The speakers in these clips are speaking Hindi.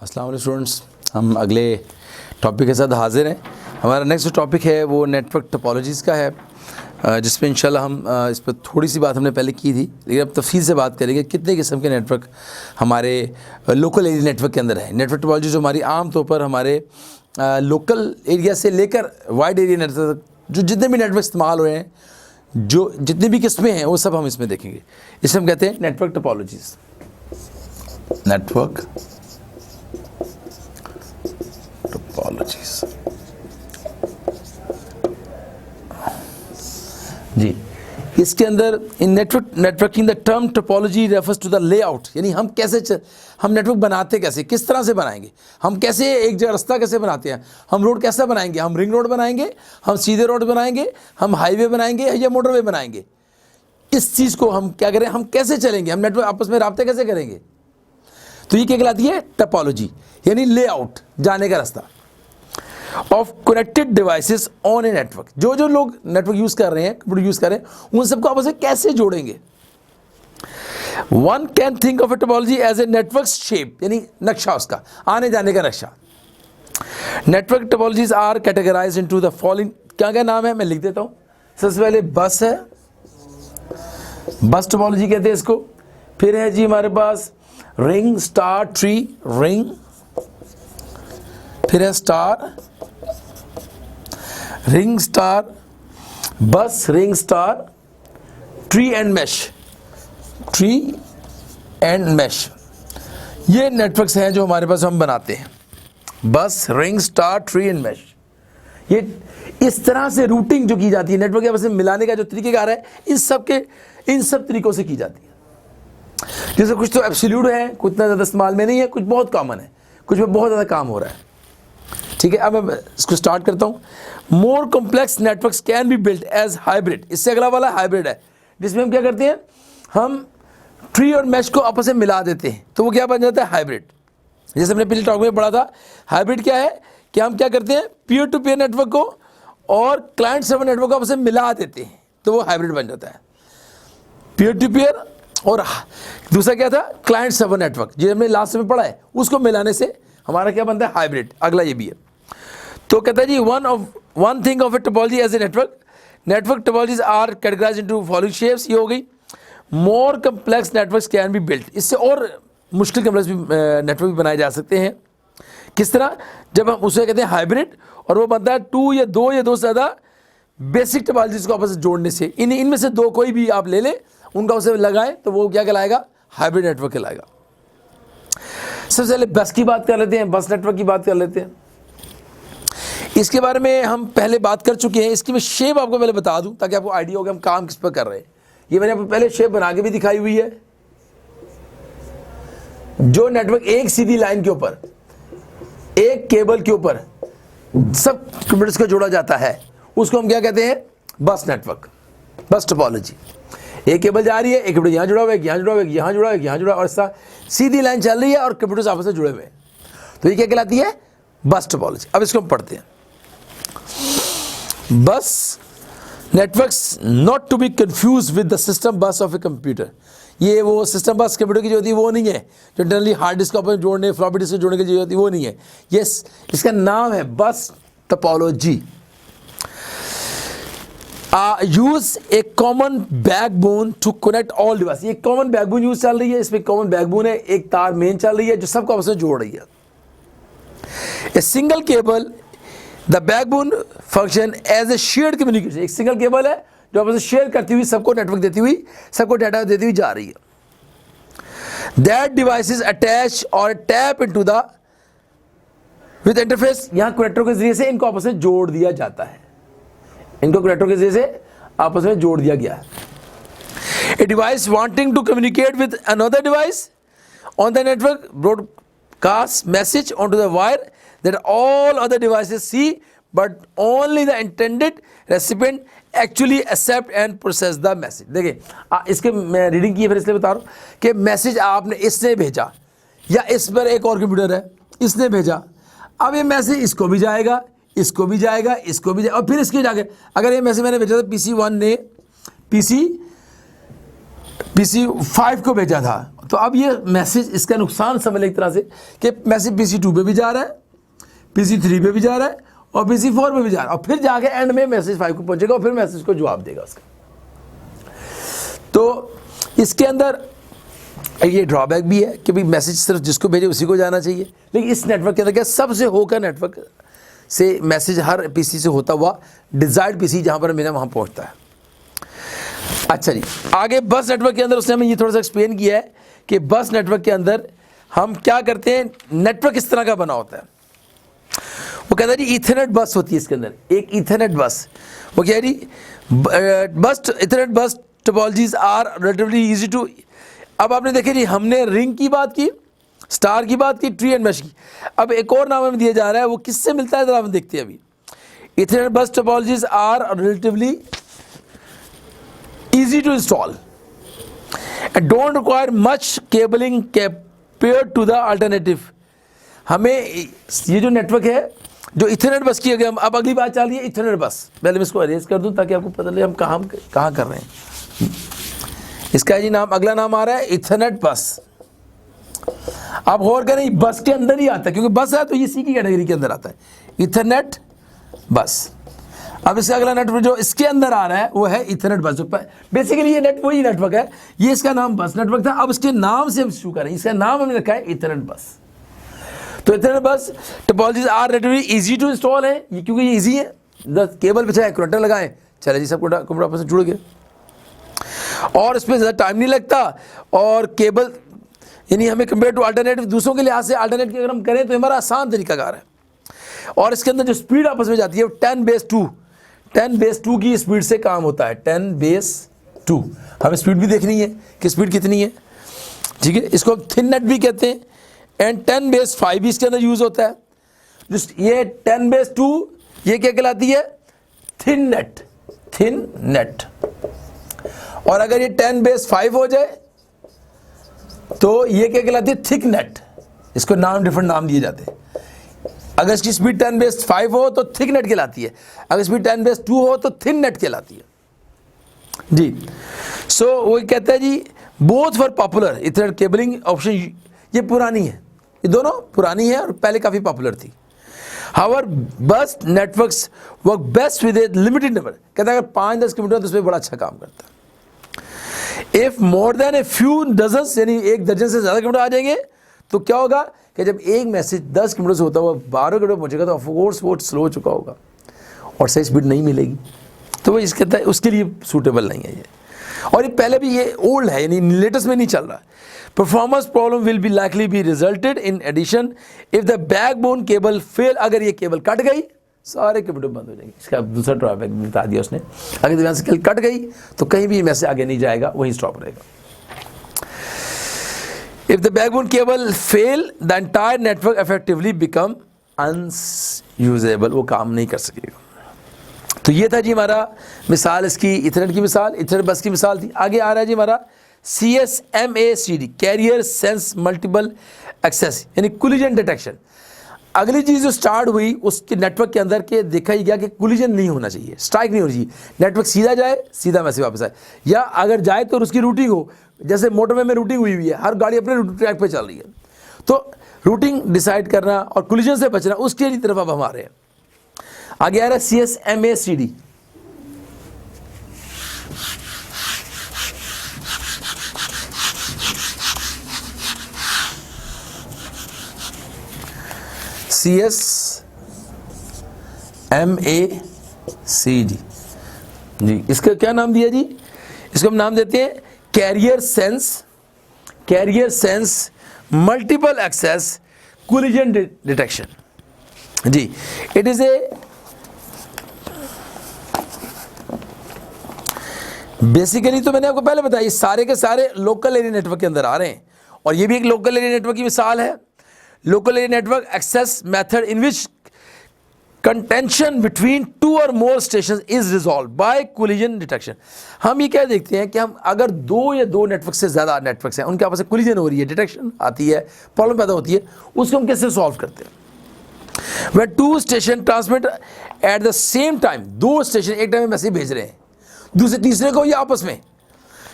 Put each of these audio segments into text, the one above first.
अस्सलाम वालेकुम स्टूडेंट्स, हम अगले टॉपिक के साथ हाजिर हैं। हमारा नेक्स्ट टॉपिक है वो नेटवर्क टोपोलॉजीज़ का है, जिसमें इंशाल्लाह हम इस पर थोड़ी सी बात हमने पहले की थी, लेकिन अब तफसील से बात करेंगे कितने किस्म के नेटवर्क हमारे लोकल एरिया नेटवर्क के अंदर है। नेटवर्क टोपोलॉजी जो हमारी आम तौर पर हमारे लोकल एरिया से लेकर वाइड एरिया नेटवर्क, जो जितने भी नेटवर्क इस्तेमाल हुए हैं, जो जितनी भी किस्में हैं, वो सब हम इसमें देखेंगे। इसे हम कहते हैं नेटवर्क टोपोलॉजीज़। नेटवर्क टोपोलॉजीज़ जी। इसके अंदर in networking the term topology refers to the layout, यानी हम कैसे हम नेटवर्क बनाते कैसे, किस तरह से बनाएंगे, हम कैसे एक जगह रास्ता कैसे बनाते हैं, हम रोड कैसे बनाएंगे, हम रिंग रोड बनाएंगे, हम सीधे रोड बनाएंगे, हम हाईवे बनाएंगे या मोटरवे बनाएंगे। इस चीज़ को हम क्या करें, हम कैसे चलेंगे, हम नेटवर्क आपस में राब्ते कैसे करेंगे, तो ये क्या कहलाती है, टोपोलॉजी, यानी लेआउट, जाने का रास्ता of connected devices on a network. जो जो लोग नेटवर्क यूज कर रहे हैं, कंप्यूटर यूज कर रहे हैं, उन सबको आपस में कैसे जोड़ेंगे। One can think of a topology as a network shape, यानी नक्शा, उसका आने जाने का नक्शा। Network topologies are categorised into the following, क्या क्या नाम है मैं लिख देता हूं। सबसे पहले बस है, बस टोपोलॉजी कहते हैं इसको। फिर है जी हमारे पास रिंग, स्टार, ट्री, रिंग। फिर है स्टार, रिंग, स्टार, बस, ring, star, tree and mash, tree and mash. ये नेटवर्क्स हैं जो हमारे पास हम बनाते हैं, बस, ring, star, tree and mash. ये इस तरह से रूटिंग जो की जाती है, नेटवर्क आपस में मिलाने का जो तरीकेकार है, इन सब तरीकों से की जाती है। जैसे कुछ तो एब्सोल्यूट है, कुछ इतना ज़्यादा इस्तेमाल में नहीं है, कुछ बहुत कॉमन है, कुछ में बहुत ज़्यादा काम हो रहा है। ठीक है, अब मैं इसको स्टार्ट करता हूँ। More complex networks can be built as hybrid. इससे अगला वाला हाइब्रिड है, जिसमें हम क्या करते हैं, हम ट्री और मैश को आपस में मिला देते हैं, तो वो क्या बन जाता है, हाइब्रिड। जैसे हमने पिछले टॉक में पढ़ा था, हाइब्रिड क्या है कि हम क्या करते हैं, पीयर टू पीयर नेटवर्क को और क्लाइंट सर्वर नेटवर्क को आपस में मिला देते हैं, तो वो हाइब्रिड बन जाता है। पीयर टू पीयर और दूसरा क्या था, क्लाइंट सर्वर नेटवर्क, जो हमने लास्ट में पढ़ा है, उसको मिलाने से हमारा क्या बनता है, हाइब्रिड। अगला ये भी है। तो कहता है जी one thing of a topology as a network topologies are categorised into following shapes. ये हो गई। More complex networks can be built, इससे और मुश्किल कम्प्लेक्स भी नेटवर्क भी बनाए जा सकते हैं। किस तरह, जब हम उसे कहते हैं हाइब्रिड, और वो बनता है टू या दो से ज़्यादा बेसिक टोपोलॉजीज को आपस में जोड़ने से। इनमें से दो कोई भी आप ले लें, उनका उसे लगाएं, तो वो क्या कहलाएगा, हाइब्रिड नेटवर्क कहलाएगा। सबसे पहले बस की बात कर लेते हैं, बस नेटवर्क की बात कर लेते हैं। इसके बारे में हम पहले बात कर चुके हैं। इसकी मैं शेप आपको पहले बता दूं, ताकि आपको आइडिया हो कि हम काम किस पर कर रहे हैं। ये मैंने आपको पहले शेप बना के भी दिखाई हुई है। जो नेटवर्क एक सीधी लाइन के ऊपर, एक केबल के ऊपर सब कंप्यूटर्स को जोड़ा जाता है, उसको हम क्या कहते हैं, बस नेटवर्क, बस टोपोलॉजी। एक केबल जा रही है, एक कंप्यूटर यहाँ जुड़ा हुआ है, यहाँ जुड़ा हुआ है, यहाँ जुड़ा हुआ है, यहाँ जुड़ा, और ऐसा सीधी लाइन चल रही है और कंप्यूटर्स आपस में जुड़े हुए हैं, तो ये क्या कहलाती है, बस टोपोलॉजी। अब इसको हम पढ़ते हैं। Bus networks not to be confuse with the system bus of a computer. ये वो सिस्टम बस कंप्यूटर की जो होती है वो नहीं है, जो जनरली हार्ड डिस्क को जोड़ने, फ्लॉपी डिस्क को जोड़ने की जो होती है वो नहीं है। यस, इसका नाम है bus topology. Use a common backbone to connect all device. ये कॉमन बैकबोन यूज चल रही है, इसमें कॉमन बैकबोन है, एक तार मेन चल रही है जो सबको आपस में जोड़ रही है। A single cable, the backbone function as a shared communication. एक सिंगल केबल है जो आपस में शेयर करती हुई सबको नेटवर्क देती हुई, सबको डाटा देती हुई जा रही है। दैट डिवाइस इज अटैच और tap into the with interface. यहां कनेक्टर के जरिए से इनको आपस में जोड़ दिया जाता है, इनको कनेक्टर के जरिए से आपस में जोड़ दिया गया है। A device wanting to communicate with another device on the network broadcast message on to the wire that all other devices see, but only the intended recipient actually accept and process the message। देखिए, इसके मैं रीडिंग की फिर इसलिए बता रहा हूँ कि मैसेज आपने इसने भेजा, या इस पर एक और कंप्यूटर है, इसने भेजा, अब ये मैसेज इसको भी जाएगा, इसको भी जाएगा, इसको भी जाएगा, और फिर इसके जाके, अगर ये मैसेज मैंने भेजा था PC1 ने PC 5 को भेजा था, तो अब ये मैसेज, इसका नुकसान समझ लें एक तरह से कि मैसेज PC2 पे भी जा रहा है, PC3 पे भी जा रहा है और PC4 पे भी जा रहा है, और फिर जाके एंड में मैसेज 5 को पहुंचेगा और फिर मैसेज को जवाब देगा उसका। तो इसके अंदर ये ड्रॉबैक भी है कि भाई मैसेज सिर्फ जिसको भेजे उसी को जाना चाहिए, लेकिन इस नेटवर्क के अंदर क्या सबसे होकर नेटवर्क से मैसेज हर PC से होता हुआ डिजायर्ड PC जहाँ पर मेरा वहाँ पहुँचता है। अच्छा जी, आगे बस नेटवर्क के अंदर उसने हमें ये थोड़ा सा एक्सप्लेन किया है कि बस नेटवर्क के अंदर हम क्या करते हैं, नेटवर्क इस तरह का बना होता है। वो कहता है जी इथरनेट बस होती है इसके अंदर, एक इथरनेट बस। वो कह रही bus Ethernet bus topologies are relatively easy to. अब आपने देखे जी, हमने रिंग की बात की, स्टार की बात की, ट्री एंड मैश की। अब एक और नाम हमें दिया जा रहा है, वो किससे मिलता है जरा हम देखते हैं। अभी Ethernet bus topologies are relatively easy to install and don't require much cabling compared to the alternative। हमें ये जो नेटवर्क है जो इथरनेट बस की, अब अगली बात चल रही है इथरनेट बस। पहले मैं इसको अरेंज कर दूं ताकि आपको पता लगे हम कहाँ कर रहे हैं। इसका जी नाम, अगला नाम आ रहा है इथरनेट बस। आप गौर करें, बस के अंदर ही आता है, क्योंकि बस है तो ये सी की कैटेगरी के अंदर आता है, इथरनेट बस। अब इसका अगला नेटवर्क जो इसके अंदर आ रहा है वो है इथरनेट बस। बेसिकली ये वही नेटवर्क है, ये इसका नाम बस नेटवर्क था। अब इसके नाम से हम शुरू करें, इसका नाम हमने रखा है इथरनेट बस। तो Ethernet bus topologies are relatively easy to install है, ये क्योंकि ये इजी है। केबल बिछाए, कनेक्टर लगाएं, चले जी सब कंप्यूटर आपस में जुड़ गए, और इसमें ज़्यादा टाइम नहीं लगता। और केबल यानी हमें कंपेयर टू अल्टरनेटिव, दूसरों के लिहाज से अल्टरनेटिव अगर हम करें तो हमारा आसान तरीकाकार है। और इसके अंदर जो स्पीड आपस में जाती है 10/2 की स्पीड से काम होता है। 10/2 हमें स्पीड भी देखनी है कि स्पीड कितनी है, ठीक है। इसको थिन नेट भी कहते हैं, एंड 10/5 भी इसके अंदर यूज होता है। ये 10/2 ये क्या कहलाती है, थिन नेट। और अगर ये 10/5 हो जाए तो ये क्या कहलाती है, थिक नेट। इसको डिफरेंट नाम दिए जाते हैं। अगर इसकी स्पीड 10/5 हो तो थिक नेट कहलाती है, अगर स्पीड 10/2 हो तो थिन नेट कहलाती है जी। सो वो कहता है जी both for popular ethernet cabling option. ये पुरानी है, ये दोनों पुरानी है और पहले काफ़ी पॉपुलर थी। हाउएवर बस networks work best with A limited number. कहता है अगर 5-10 किलोमीटर तो उसमें बड़ा अच्छा काम करता है। If more than a few dozens, यानी 1 दर्जन से ज़्यादा किलोमीटर आ जाएंगे तो क्या होगा कि जब एक मैसेज 10 किलोमीटर से होता हुआ 12 किलोमीटर पहुंचेगा तो ऑफकोर्स वो स्लो हो चुका होगा और सही स्पीड नहीं मिलेगी, तो वो इसके उसके लिए सूटेबल नहीं है ये। और ये पहले भी ये ओल्ड है, यानी लेटेस्ट में नहीं चल रहा है। Performance problem will be likely be resulted in addition if the backbone cable fail. अगर ये केबल कट गई सारे कंप्यूटर बंद हो जाएंगे। इसका दूसरा ड्रॉबैक बता दिया उसने, अगर यहाँ से केबल कट गई तो कहीं भी मैसेज आगे नहीं जाएगा, वहीं स्टॉप रहेगा। If the backbone cable fail, the entire network effectively become unusable। वो काम नहीं कर सकेगा। तो ये था जी हमारा मिसाल, इसकी इथरनेट की मिसाल, इथरनेट बस की मिसाल थी। आगे आ रहा है जी हमारा CSMACD, carrier sense multiple access, यानी कोलिजन डिटेक्शन। अगली चीज़ जो स्टार्ट हुई उसके नेटवर्क के अंदर के देखा ही गया कि कोलिजन नहीं होना चाहिए, स्ट्राइक नहीं होनी चाहिए। नेटवर्क सीधा जाए, सीधा मैसेज वापस आए, या अगर जाए तो उसकी रूटिंग हो। जैसे मोटरवे में रूटिंग हुई हुई है, हर गाड़ी अपने ट्रैक पे चल रही है, तो रूटिंग डिसाइड करना और कोलिजन से बचना, उसके तरफ अब हम आ रहे हैं। आगे आ रहा है CSMACD। CSMACD जी, इसका क्या नाम दिया जी, इसको हम नाम देते हैं carrier sense multiple access collision detection जी। इट इज ए बेसिकली, तो मैंने आपको पहले बताया, सारे के सारे लोकल एरिया नेटवर्क के अंदर आ रहे हैं, और ये भी एक लोकल एरिया नेटवर्क की मिसाल है। Local area network access method in which contention between 2 or more station is resolve by collision detection. हम ये क्या देखते हैं कि हम अगर 2 या 2 नेटवर्क से ज़्यादा नेटवर्क्स हैं, उनके आपस में कोलिजन हो रही है, डिटेक्शन आती है, प्रॉब्लम पैदा होती है, उसको हम कैसे सॉल्व करते हैं। वह 2 station transmit at the same time, 2 station एक टाइम में मैसेज भेज रहे हैं दूसरे तीसरे को, या आपस में,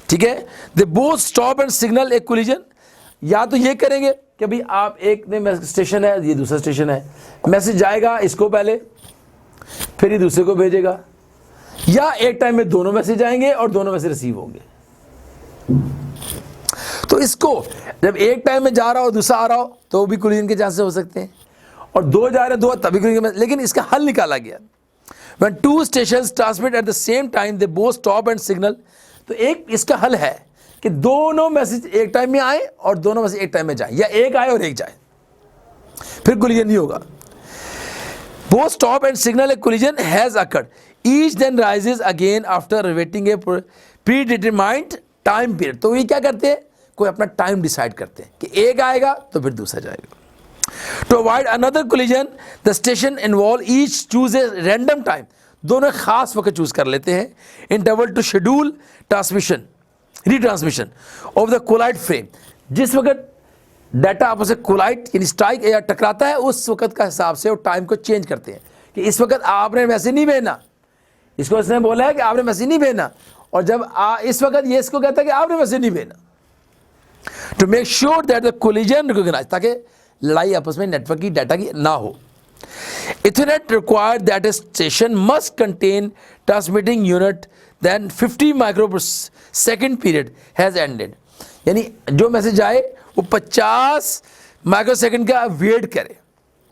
ठीक है। They both stop and signal A collision, या तो ये करेंगे कि भाई आप एक में स्टेशन है, ये दूसरा स्टेशन है, मैसेज जाएगा इसको पहले, फिर ये दूसरे को भेजेगा, या एक टाइम में दोनों मैसेज आएंगे और दोनों मैसेज रिसीव होंगे। तो इसको जब एक टाइम में जा रहा हो दूसरा आ रहा हो तो भी कोलिजन के चांसेस हो सकते हैं, और दो जा रहे हैं दो तभी कोलिजन। लेकिन इसका हल निकाला गया, When two stations transmit at the same time, they both stop and signal। तो एक इसका हल है कि दोनों मैसेज एक टाइम में आए और दोनों मैसेज एक टाइम में जाए, या एक आए और एक जाए, फिर कोलिजन नहीं होगा। Both stop and signal a collision has occurred. Each then rises again after awaiting a predetermined time period। तो ये क्या करते हैं, कोई अपना टाइम डिसाइड करते हैं कि एक आएगा तो फिर दूसरा जाएगा। To avoid another collision, the station involved each choose a random time। दोनों खास वक्त चूज कर लेते हैं interval to schedule transmission, retransmission of the collide frame। जिस वक्त डाटा आपस में कोलाइड यानी स्ट्राइक या टकराता है उस वक्त का हिसाब से वो टाइम को चेंज करते हैं कि इस वक्त आपने मैसेज नहीं भेजना, इसको इसने बोला है कि आपने मैसेज नहीं भेजना, और जब इस वक्त ये इसको कहता है कि आपने मैसेज नहीं भेजना। To make sure that the collision recognise, ताकि लड़ाई आपस में नेटवर्क की डाटा की ना हो। Ethernet required that a station must contain transmitting unit then 50 microsecond period has ended. यानी जो मैसेज आए वो 50 माइक्रोसेकंड का वेट करे,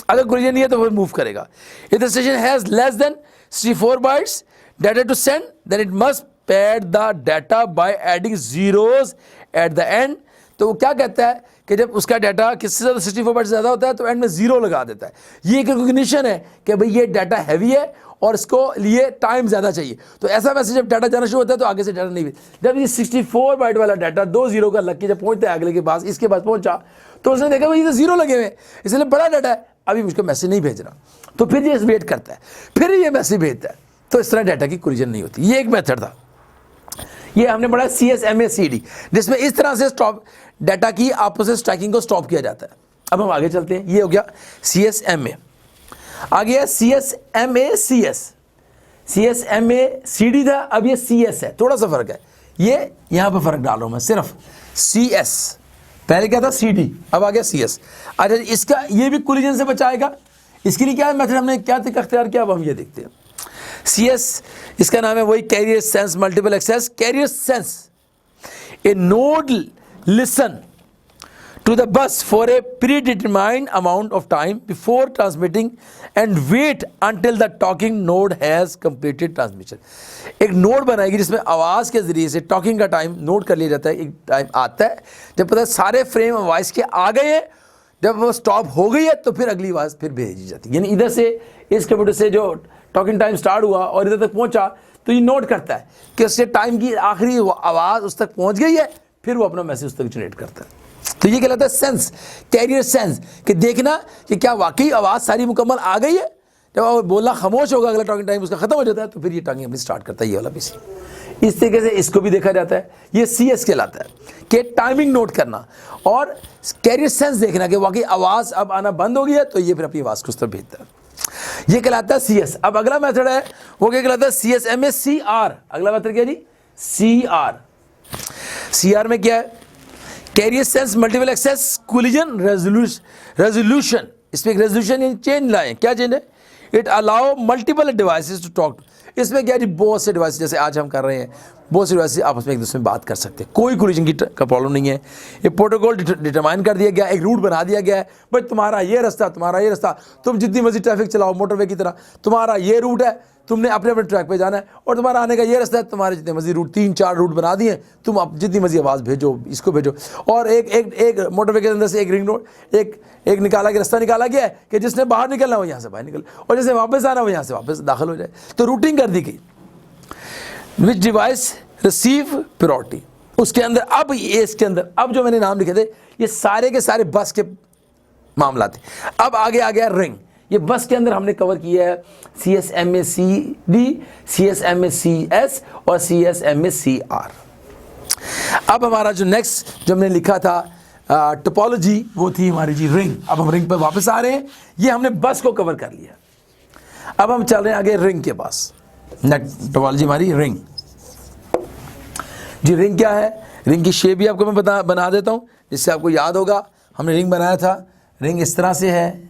अगर कोलिजन नहीं है तो वो मूव करेगा। If the station has less than 64 bytes data to send then it must pad the data by adding zeros at the end. तो वो क्या कहता है कि जब उसका डाटा किससे ज़्यादा 64 बाइट ज़्यादा होता है तो एंड में जीरो लगा देता है। ये एक रिकॉग्निशन है कि भाई ये डाटा हैवी है और इसको लिए टाइम ज़्यादा चाहिए। तो ऐसा मैसेज जब डाटा जाना शुरू होता है तो आगे से डाटा नहीं, जब ये 64 बाइट वाला डाटा 2 जीरो का लग के जब पहुंचता है अगले के पास, इसके पास पहुंचा तो उसने देखा भाई ये तो जीरो लगे हुए, इसलिए बड़ा डाटा है, अभी मुझको मैसेज नहीं भेजना, तो फिर ये वेट करता है, फिर ये मैसेज भेजता है। तो इस तरह डाटा की कोलिजन नहीं होती। ये एक मेथड था, ये हमने पढ़ा CSMA-CD, जिसमें इस तरह से स्टॉप डाटा की आपस में स्ट्राइकिंग को स्टॉप किया जाता है। अब हम आगे चलते हैं, ये हो गया CSMA। आगे है CSMA-CS। CSMA-CD था, अब ये CS है, थोड़ा सा फर्क है, ये यहां पर फर्क डाल रहा हूं मैं सिर्फ। CS पहले क्या था CD, अब आ गया CS। अच्छा, इसका ये भी कोलिजन से बचाएगा, इसके लिए क्या मेथड हमने क्या तरीका अख्तियार किया अब हम ये देखते हैं। CS इसका नाम है वही carrier sense multiple access. Carrier sense a node listen to the bus for a predetermined amount of time before transmitting and wait until the talking node has completed transmission। एक नोड बनाएगी जिसमें आवाज़ के ज़रिए से टॉकिंग का टाइम नोट कर लिया जाता है। एक टाइम आता है जब पता है सारे फ्रेम वॉइस के आ गए हैं, जब वो स्टॉप हो गई है तो फिर अगली आवाज़ फिर भेजी जाती है। यानी इधर से इस कंप्यूटर से जो टॉकिंग टाइम स्टार्ट हुआ और इधर तक पहुंचा तो ये नोट करता है कि उससे टाइम की आखिरी आवाज़ उस तक पहुंच गई है, फिर वो अपना मैसेज उस तक जनरेट करता है। तो ये कहलाता है सेंस, कैरियर सेंस, कि देखना कि क्या वाकई आवाज़ सारी मुकम्मल आ गई है। जब वो बोलना खामोश होगा, अगला टॉकिंग टाइम उसका खत्म हो जाता है, तो फिर ये टॉकिंग अपनी स्टार्ट करता है, ये वाला पीसी। इस तरीके से इसको भी देखा जाता है। ये CS कहलाता है कि टाइमिंग नोट करना, और कैरियर सेंस देखना कि वाकई आवाज़ अब आना बंद हो गई है, तो ये फिर अपनी आवाज़ को उस तरफ भेजता है। ये कहलाता है CS। अब अगला मेथड है वो क्या कहलाता है CSMA-CR। अगला मेथड क्या जी, CR में क्या है, carrier sense multiple access collision resolution. इसमें एक रेजोल्यूशन चेंज लाए, क्या चेंज है, it allow multiple devices to talk. इसमें क्या है, बहुत से डिवाइस जैसे आज हम कर रहे हैं, बहुत से डिवाइस आपस में एक दूसरे में बात कर सकते हैं, कोई कोलिजन की का प्रॉब्लम नहीं है। ये प्रोटोकॉल डिटरमाइन कर दिया गया, एक रूट बना दिया गया है, भाई तुम्हारा ये रास्ता, तुम्हारा ये रास्ता, तुम जितनी मर्जी ट्रैफिक चलाओ मोटरवे की तरह, तुम्हारा ये रूट है, तुमने अपने अपने ट्रैक पे जाना है, और तुम्हारा आने का ये रास्ता है, तुम्हारे जितने मर्जी रूट 3-4 रूट बना दिए, तुम अब जितनी मर्जी आवाज़ भेजो, इसको भेजो। और एक मोटरवे के अंदर से एक रिंग रोड एक निकाला गया, रास्ता निकाला गया है कि जिसने बाहर निकलना हो यहाँ से बाहर निकल, और जिसने वापस आना हो यहाँ से वापस दाखिल हो जाए। तो रूटिंग कर दी गई, विच डिवाइस रिसीव प्रायोरिटी। उसके अंदर अब ये इसके अंदर अब जो मैंने नाम लिखे थे ये सारे के सारे बस के मामला थे। अब आगे आ गया रिंग। ये बस के अंदर हमने कवर किया है CSMA-CD, CSMA-CS और CSMA-CR। अब हमारा जो नेक्स्ट जो हमने लिखा था टोपोलॉजी, वो थी हमारी जी रिंग। अब हम रिंग पर वापस आ रहे हैं। ये हमने बस को कवर कर लिया, अब हम चल रहे हैं आगे रिंग के पास। नेक्स्ट टोपोलॉजी हमारी रिंग। जी रिंग क्या है, रिंग की शेप भी आपको मैं बना देता हूँ जिससे आपको याद होगा। हमने रिंग बनाया था, रिंग इस तरह से है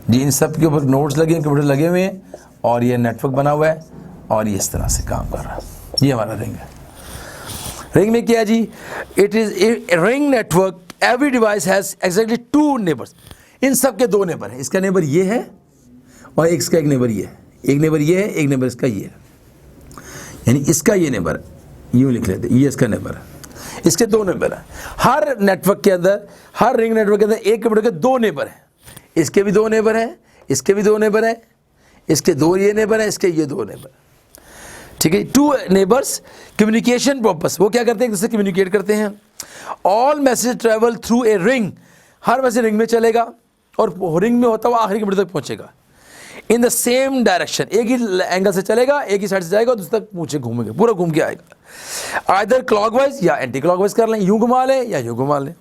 जी, इन सब के ऊपर नोट्स लगे हैं, कंप्यूटर लगे हुए हैं और ये नेटवर्क बना हुआ है और ये इस तरह से काम कर रहा है। ये हमारा रिंग है। रिंग में क्या है जी, it is ring network, every device has exactly 2 neighbours. इन सब के 2 नेबर हैं, इसका नेबर ये है और इसका एक नेबर ये है, एक नेबर ये है, एक नेबर इसका ये है, यानी इसका ये नेबर यूँ लिख लेते, ये इसका नेबर है, इसके 2 नेबर है। हर नेटवर्क के अंदर, हर रिंग नेटवर्क के अंदर एक कंप्यूटर के 2 नेबर हैं, इसके भी 2 नेबर हैं, इसके भी 2 नेबर हैं, इसके 2 ये नेबर हैं, इसके ये 2 नेबर, ठीक है। 2 नेबर्स कम्युनिकेशन पर्पस, वो क्या करते हैं, एक दूसरे से कम्युनिकेट करते हैं। All message travel through a ring, her message ring में चलेगा और रिंग में होता हुआ आखिरी कंप्यूटर तक पहुंचेगा। इन द सेम डायरेक्शन, एक ही एंगल से चलेगा, एक ही साइड से जाएगा और दूसरे तक पूछे घूमेंगे, पूरा घूम के आएगा। आइदर क्लॉकवाइज या एंटी क्लॉकवाइज कर लें, यूं घुमा लें या यूं घुमा लें।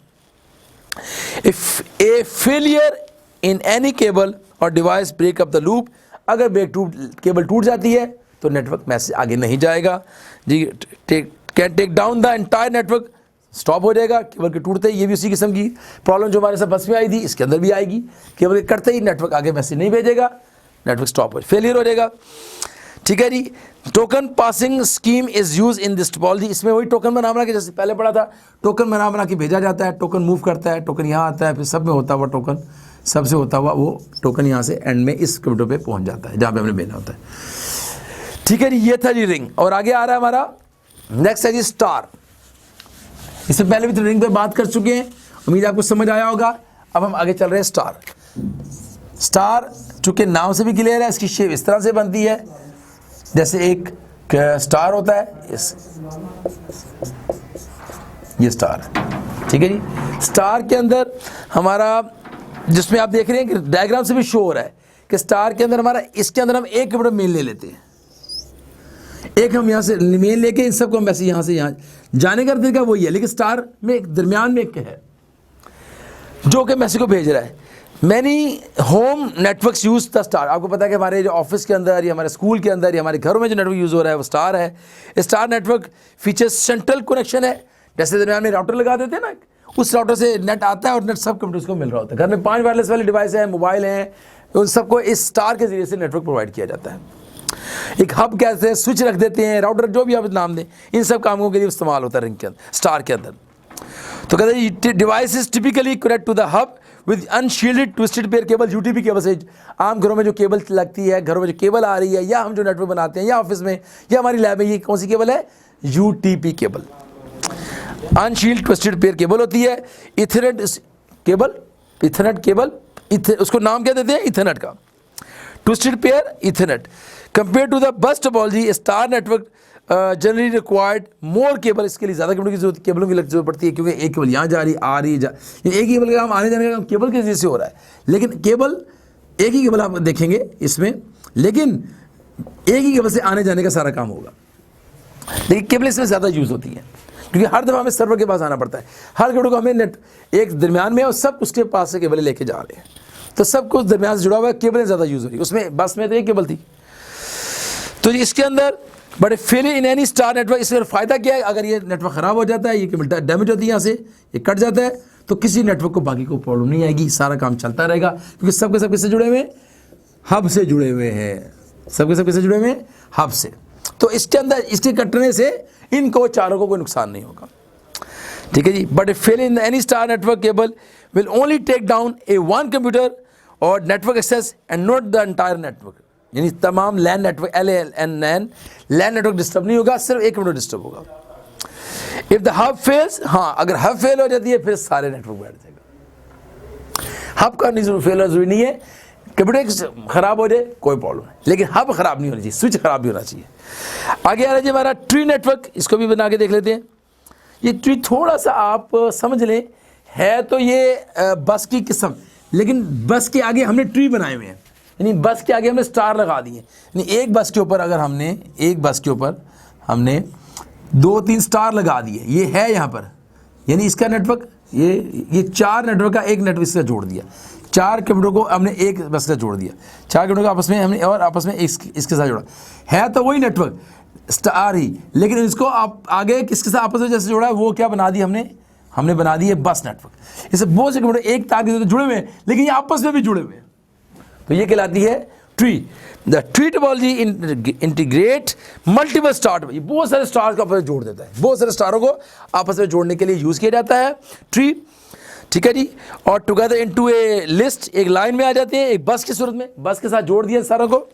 If a failure in any cable or device break up the loop, अगर केबल टूट जाती है तो नेटवर्क मैसेज आगे नहीं जाएगा जी। Can take down the entire network, stop हो जाएगा केबल के टूटते ही। ये भी उसी किस्म की प्रॉब्लम जो हमारे साथ बस में आई थी, इसके अंदर भी आएगी। केबल के कटते ही नेटवर्क आगे मैसेज नहीं भेजेगा, नेटवर्क स्टॉप हो, फेलियर हो जाएगा, ठीक है जी। Token passing scheme is use in this topology, इसमें वही टोकन बना के, जैसे पहले पढ़ा था, टोकन बना के भेजा जाता है, टोकन मूव करता है, टोकन यहाँ आता है, फिर सब में होता हुआ टोकन, सबसे होता हुआ वो टोकन यहाँ से एंड में इस कंप्यूटर पे पहुँच जाता है जहाँ पे हमने भेजना होता है, ठीक है जी। ये था जी रिंग। और आगे आ रहा है हमारा नेक्स्ट है जी स्टार। इससे पहले भी तो रिंग पे बात कर चुके हैं, उम्मीद आपको समझ आया होगा। अब हम आगे चल रहे हैं स्टार। स्टार चूंकि नाम से भी क्लियर है, इसकी शेप इस तरह से बनती है जैसे एक स्टार होता है, ये स्टार है, ठीक है जी। स्टार के अंदर हमारा, जिसमें आप देख रहे हैं कि डायग्राम से भी शो हो रहा है कि स्टार के अंदर हमारा, इसके अंदर हम एक कंप्यूटर मेन ले लेते हैं, एक हम यहाँ से मेन लेके इन सबको मैसेज यहाँ से यहाँ जाने का तरीका वही है, लेकिन स्टार में एक दरमियान में एक है जो कि मैसेज को भेज रहा है। Many home networks use the star. आपको पता है कि हमारे जो ऑफिस के अंदर या हमारे स्कूल के अंदर या हमारे घरों में जो नेटवर्क यूज़ हो रहा है वो स्टार है। Star network features central connection है, जैसे दरमियान में राउटर लगा देते हैं ना, उस राउटर से नेट आता है और नेट सब कंप्यूटर्स को मिल रहा होता है। घर में 5 वायरलेस वाले डिवाइस हैं, मोबाइल हैं, उन सबको इस स्टार के जरिए से नेटवर्क प्रोवाइड किया जाता है। एक हब कहते हैं, स्विच रख देते हैं, राउटर, जो भी आप नाम दें, इन सब कामों के लिए इस्तेमाल होता है रिंग के अंदर, स्टार के अंदर। तो कहते हैं device is typically connect to the hub with unshielded twisted pair cable, UTP cable से। आम घरों में जो केबल लगती है, घरों में जो केबल आ रही है, या हम जो नेटवर्क बनाते हैं या ऑफिस में या हमारी लैब में, ये कौन सी केबल है, UTP cable, unshielded twisted pair cable होती है। इथरनेट केबल, इथरनेट केबल, उसको नाम क्या देते हैं, इथरनेट का, twisted pair Ethernet. Compare to the bus topology, star network generally required more cable, इसके लिए ज़्यादा केबल की जरूरत, केबलों की जरूरत पड़ती है, क्योंकि एक केबल यहाँ जा रही, आ रही, एक केबल का काम आने जाने का काम केबल के जरिए से हो रहा है। लेकिन केबल, एक ही केबल आप देखेंगे इसमें, लेकिन एक ही केबल से आने जाने का सारा काम होगा। लेकिन केबल इसमें ज़्यादा यूज़ होती है, क्योंकि हर दफ़ा हमें सर्वर के पास आना पड़ता है। हर केबल को हमें नेट एक दरमियान में और सब उसके पास से केबल लेके जा रहे हैं, तो सब कुछ दरमियान से जुड़ा हुआ है, केबलें ज़्यादा यूज़ हो रही है। उसमें बस में तो एक केबल थी, तो इसके अंदर but failure in any star network, इसका फ़ायदा क्या है, अगर ये नेटवर्क ख़राब हो जाता है, ये केबल डैमेज होती है, यहाँ से ये कट जाता है, तो किसी नेटवर्क को बाकी को प्रॉब्लम नहीं आएगी, सारा काम चलता रहेगा, क्योंकि सबके सब किससे जुड़े हुए हैं, हब से जुड़े हुए हैं, सबके सब किससे जुड़े हुए हैं, हब से। तो इसके अंदर इसके कटने से इनको चारों को कोई नुकसान नहीं होगा, ठीक है जी। But failure in any star network cable will only take down a one computer or network access and not the entire network, यानी तमाम LAN network, LAN LAN network disturb नहीं होगा, सिर्फ एक कंप्यूटर डिस्टर्ब होगा। इफ द हब फेल्स, हाँ अगर हब फेल हो जाती है फिर सारे नेटवर्क बैठ जाएगा। हब का नहीं फेल जरूरी नहीं है, कंप्यूटर खराब हो जाए कोई प्रॉब्लम नहीं, लेकिन हब खराब नहीं होना चाहिए, स्विच खराब नहीं होना चाहिए। आगे आ रहा है हमारा ट्री नेटवर्क, इसको भी बना के देख लेते हैं। ये ट्री थोड़ा सा आप समझ लें, है तो ये बस की किस्म, लेकिन बस के आगे हमने ट्री बनाए हुए हैं, यानी बस के आगे हमने स्टार लगा दिए। यानी एक बस के ऊपर अगर हमने, एक बस के ऊपर हमने 2-3 स्टार लगा दिए, ये है यहाँ पर, यानी इसका नेटवर्क, ये 4 नेटवर्क का एक नेटवर्क से जोड़ दिया, 4 कंप्यूटर को हमने एक बस से जोड़ दिया, 4 कंप्यूटर को आपस में हमने और आपस में इसके साथ जोड़ा, है तो वही नेटवर्क, स्टार ही, लेकिन इसको आप आगे किसके साथ आपस में जैसे जोड़ा है वो क्या बना दी हमने बना दी है बस नेटवर्क। इसे बहुत से कंप्यूटर एक तार के जुड़े हुए हैं लेकिन ये आपस में भी जुड़े हुए हैं, तो ये कहलाती है tree. The tree topology integrate multiple star, ये बहुत सारे स्टार को आपस में जोड़ देता है, बहुत सारे स्टारों को आपस में जोड़ने के लिए यूज किया जाता है ट्री, ठीक है जी। और टुगेदर इनटू ए लिस्ट, एक लाइन में आ जाते हैं, एक बस की सूरत में, बस के साथ जोड़ दिया सारों को।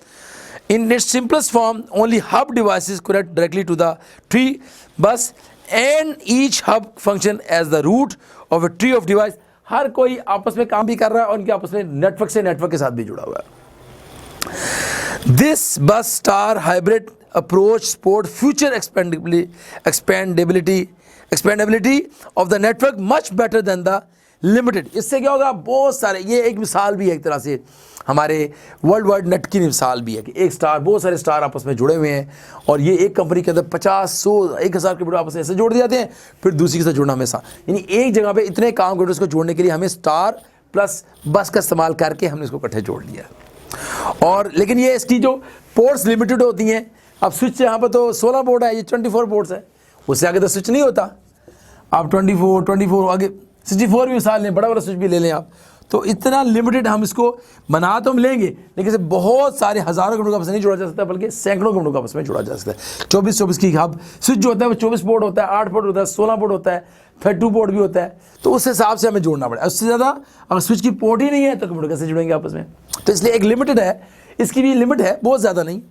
In its simplest form, only hub devices connect directly to the tree bus, and each hub function as the root of a tree of device. हर कोई आपस में काम भी कर रहा है और उनके आपस में नेटवर्क के साथ भी जुड़ा हुआ है। This bus star hybrid approach support future expandability of the network much better than the limited. इससे क्या होगा, बहुत सारे, ये एक मिसाल भी है एक तरह से हमारे वर्ल्ड वाइड नेट की मिसाल भी है कि एक स्टार, बहुत सारे स्टार आपस में जुड़े हुए हैं और ये एक कंपनी के अंदर 50, 100, 1000 कंप्यूटर आपस में ऐसे जोड़ दिए जाते हैं, फिर दूसरी के साथ जुड़ना हमेशा, यानी एक जगह पे इतने काम कंप्यूटर्स को जोड़ने के लिए हमें स्टार प्लस बस का इस्तेमाल करके हमने इसको इकट्ठे जोड़ लिया। और लेकिन ये इसकी जो पोर्ट्स लिमिटेड होती हैं, अब स्विच यहाँ पर तो 16 पोर्ट है, ये 24 पोर्ट्स है, उससे आगे तो स्विच नहीं होता। आप 24 आगे 64 भी मिसाल लें, बड़ा स्विच भी ले लें आप, तो इतना लिमिटेड हम इसको बना तो हम लेंगे, लेकिन इसे बहुत सारे हज़ारों कंप्यूटर आपस में नहीं जोड़ा जा सकता, बल्कि सैकड़ों कंप्यूटर आपस में जोड़ा जा सकता है। 24 की हब स्विच जो होता है वो 24 पोर्ट होता है, 8 पोर्ट होता है, 16 पोर्ट होता है, 32 पोर्ट भी होता है, तो उस हिसाब से हमें जोड़ना पड़ेगा। उससे ज़्यादा अगर स्विच की पोर्ट ही नहीं है तो कंप्यूटर कैसे जुड़ेंगे आपस में, तो इसलिए एक लिमिटेड है, इसकी भी लिमिट है, बहुत ज़्यादा नहीं।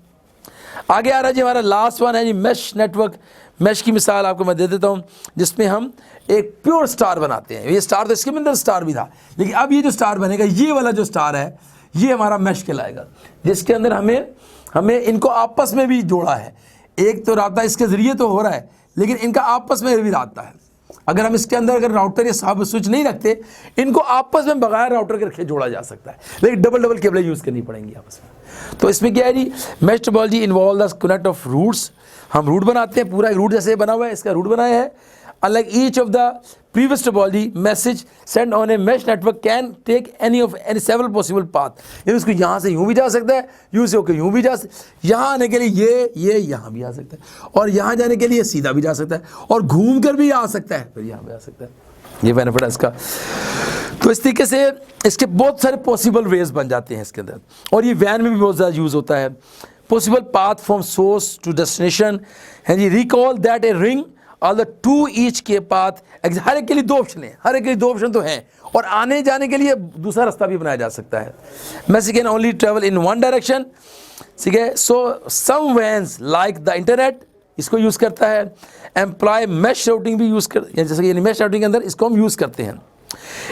आगे आ रहा है जी हमारा लास्ट वन है जी मैश नेटवर्क। मैश की मिसाल आपको मैं दे देता हूँ, जिसमें हम एक प्योर स्टार बनाते हैं। ये स्टार तो इसके अंदर स्टार भी था, लेकिन अब ये जो स्टार बनेगा, ये वाला जो स्टार है, ये हमारा मैश कहलाएगा, जिसके अंदर हमें इनको आपस में भी जोड़ा है। एक तो रास्ता इसके ज़रिए तो हो रहा है, लेकिन इनका आपस में भी रास्ता है। अगर हम इसके अंदर अगर राउटर या सब स्विच नहीं रखते, इनको आपस में बगैर राउटर के रखे जोड़ा जा सकता है, लेकिन डबल केबल यूज़ करनी पड़ेंगी आपस में। तो इसमें क्या है जी, mesh topology involve the connect of routes. हम रूट बनाते हैं, पूरा रूट जैसे बना हुआ है, इसका रूट बनाया है। Unlike each of the previous topology, message sent on a mesh network can take any several possible path. यानी उसको यहाँ से यूँ भी जा सकता है, यूँ से होकर यूँ भी जा सकता है, यहाँ आने के लिए ये यहाँ भी आ सकता है, और यहाँ जाने के लिए सीधा भी जा सकता है, और घूम कर भी आ सकता है, फिर यहाँ भी आ सकता है। ये बेनिफिट है इसका। तो इस तरीके से इसके बहुत सारे पॉसिबल वेज बन जाते हैं इसके अंदर, और ये वैन में भी बहुत ज़्यादा यूज़ होता है। Possible path from source to destination है जी। Recall that a ring all the to each के पाथ, हर एक के लिए 2 ऑप्शन है, हर एक के लिए 2 ऑप्शन तो हैं, और आने जाने के लिए दूसरा रास्ता भी बनाया जा सकता है। Message can only travel in one direction, ठीक है। सो सम वैन्स लाइक द इंटरनेट इसको यूज़ करता है। एम्प्लॉय मैश राउटिंग भी यूज़ कर, जैसे कि मैश राउटिंग के अंदर इसको हम यूज़ करते हैं।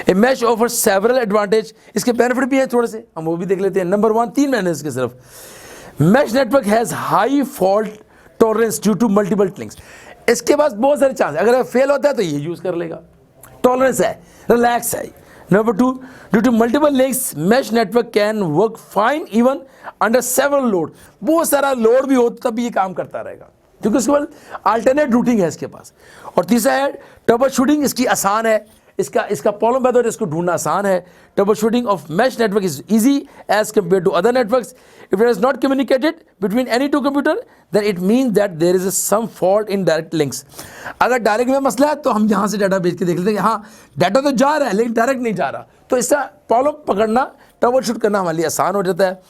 ए मैश ऑफर सेवरल एडवांटेज, इसके बेनिफिट भी हैं थोड़े से, हम वो भी देख लेते हैं। नंबर 1, 3 बेनिफिट इसके सिर्फ। Mesh network has high fault tolerance due to multiple links. इसके पास बहुत सारे चांस है, अगर फेल होता है तो ये यूज़ कर लेगा, टॉलरेंस है, रिलैक्स है। Number 2, due to multiple links mesh network can work fine even under several load. बहुत सारा लोड भी हो तब भी ये काम करता रहेगा, क्योंकि उसके बाद अल्टरनेट रूटिंग है इसके पास। और तीसरा है ट्रबल शूटिंग, इसकी आसान है, इसका प्रॉब्लम मेथड इसको ढूंढना आसान है। Troubleshooting of mesh network is easy as compare to other networks. If it is not communicated between any 2 computer then it means that there is some fault in direct links. अगर डायरेक्ट में मसला है तो हम यहाँ से डाटा भेज के देख लेते हैं, हाँ डाटा तो जा रहा है लेकिन डायरेक्ट नहीं जा रहा, तो इसका प्रॉब्लम पकड़ना, ट्रबल शूट करना हमारे लिए आसान हो जाता है।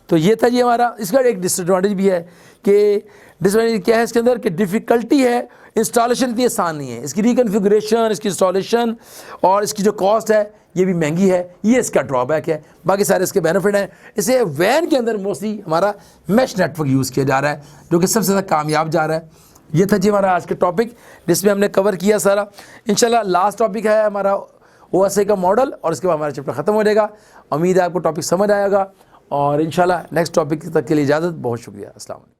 तो ये था जी हमारा। इसका एक डिसएडवांटेज भी है कि डिसएडवांटेज क्या है इसके अंदर कि डिफ़िकल्टी है, इंस्टॉलेशन इतनी आसान नहीं है, इसकी रिकन्फिगरेशन, इसकी इंस्टॉलेशन और इसकी जो कॉस्ट है ये भी महंगी है, ये इसका ड्रॉबैक है। बाकी सारे इसके बेनिफिट हैं। इसे वैन के अंदर मोस्टली हमारा मैश नेटवर्क यूज़ किया जा रहा है, जो कि सबसे ज़्यादा कामयाब जा रहा है। ये था जी हमारा आज का टॉपिक, जिसमें हमने कवर किया सारा। इंशाल्लाह लास्ट टॉपिक है हमारा OSI का मॉडल, और इसके बाद हमारा चैप्टर ख़त्म हो जाएगा। उम्मीद है आपको टॉपिक समझ आएगा, और इंशाल्लाह नेक्स्ट टॉपिक तक के लिए इजाज़त। बहुत शुक्रिया। अस्सलाम वालेकुम।